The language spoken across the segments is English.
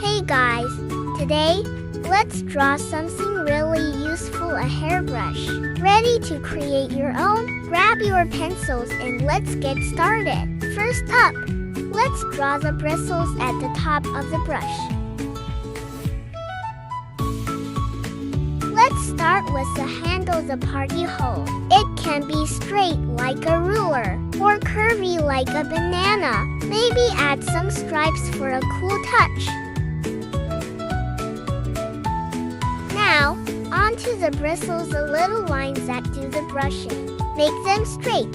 Hey guys, today, let's draw something really useful, a hairbrush. Ready to create your own? Grab your pencils and let's get started. First up, let's draw the bristles at the top of the brush. Let's start with the handle, the party hole. It can be straight like a ruler or curvy like a banana. Maybe add some stripes for a cool touch. Now, onto the bristles, the little lines that do the brushing. Make them straight,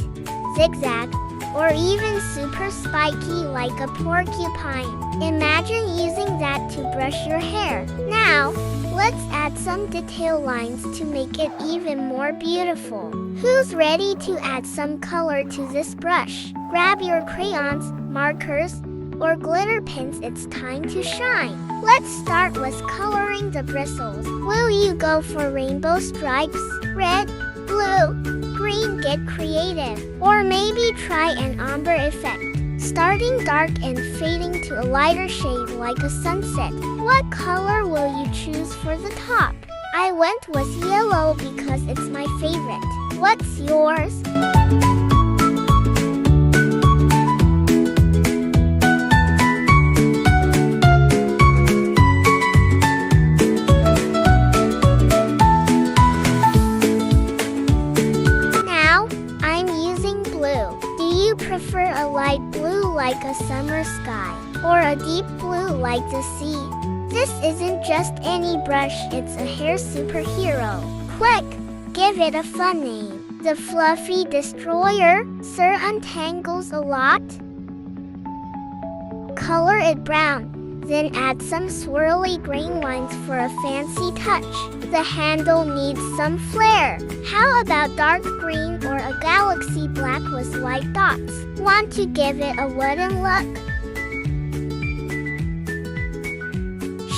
zigzag, or even super spiky like a porcupine. Imagine using that to brush your hair. Now, let's add some detail lines to make it even more beautiful. Who's ready to add some color to this brush? Grab your crayons, markers, or glitter pens, it's time to shine. Let's start with coloring the bristles. Will you go for rainbow stripes? Red, blue, green, get creative. Or maybe try an ombre effect, starting dark and fading to a lighter shade like a sunset. What color will you choose for the top? I went with yellow because it's my favorite. What's yours? Prefer a light blue like a summer sky, or a deep blue like the sea? This isn't just any brush, it's a hair superhero. Quick, give it a fun name. The Fluffy Destroyer. Sir untangles a lot. Color it brown, then add some swirly green lines for a fancy touch. The handle needs some flair. How about dark green or a galaxy black with white dots? Want to give it a wooden look?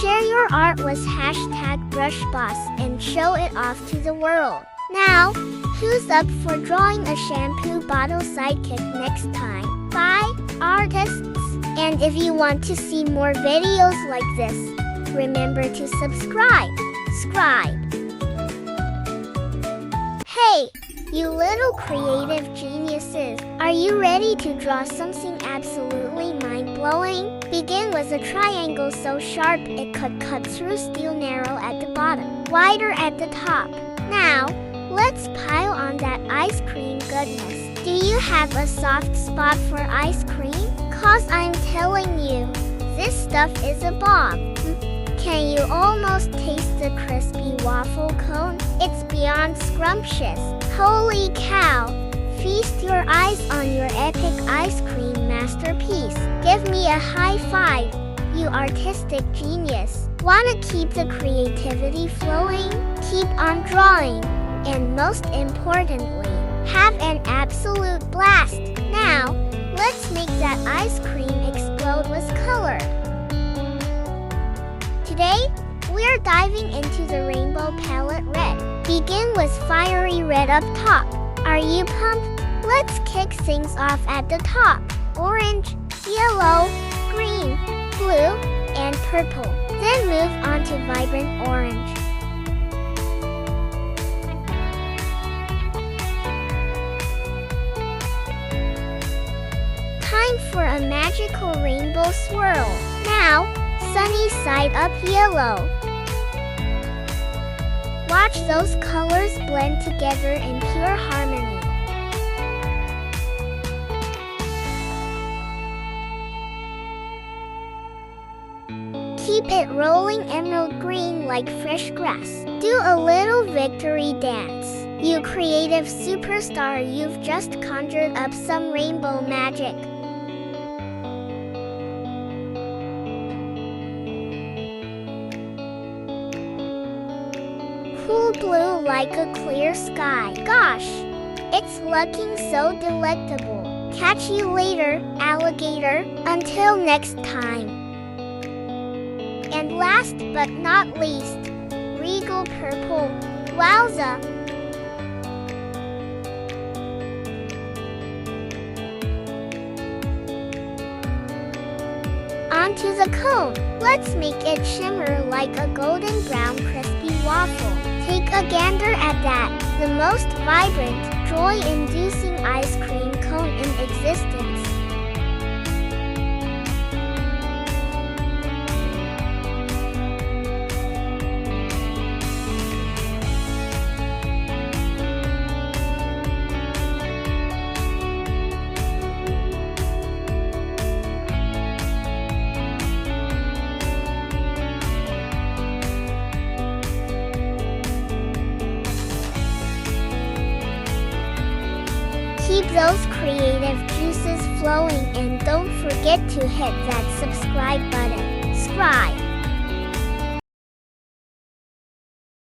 Share your art with #BrushBoss and show it off to the world. Now, who's up for drawing a shampoo bottle sidekick next time? Bye, artists! And if you want to see more videos like this, remember to subscribe. Hey, you little creative geniuses, are you ready to draw something absolutely mind-blowing? Begin with a triangle so sharp it could cut through steel, narrow at the bottom, wider at the top. Now, let's pile on that ice cream goodness. Do you have a soft spot for ice cream? 'Cause I'm telling you, this stuff is a bomb. Can you almost taste the crispy waffle cone? It's beyond scrumptious. Holy cow! Feast your eyes on your epic ice cream masterpiece. Give me a high five, you artistic genius. Wanna keep the creativity flowing? Keep on drawing. And most importantly, have an absolute blast. Now, let's make that ice cream explode with color. Today, we're diving into the rainbow palette red. Begin with fiery red up top. Are you pumped? Let's kick things off at the top. Orange, yellow, green, blue, and purple. Then move on to vibrant orange. Time for a magical rainbow swirl. Now, sunny side up yellow. Watch those colors blend together in pure harmony. Keep it rolling emerald green like fresh grass. Do a little victory dance. You creative superstar, you've just conjured up some rainbow magic. Cool blue like a clear sky. Gosh, it's looking so delectable. Catch you later, alligator. Until next time. And last but not least, regal purple. Wowza! onto the cone. Let's make it shimmer like a golden brown crispy waffle. Take a gander at that, the most vibrant, joy-inducing ice cream cone in existence. Keep those creative juices flowing and don't forget to hit that subscribe button. Subscribe.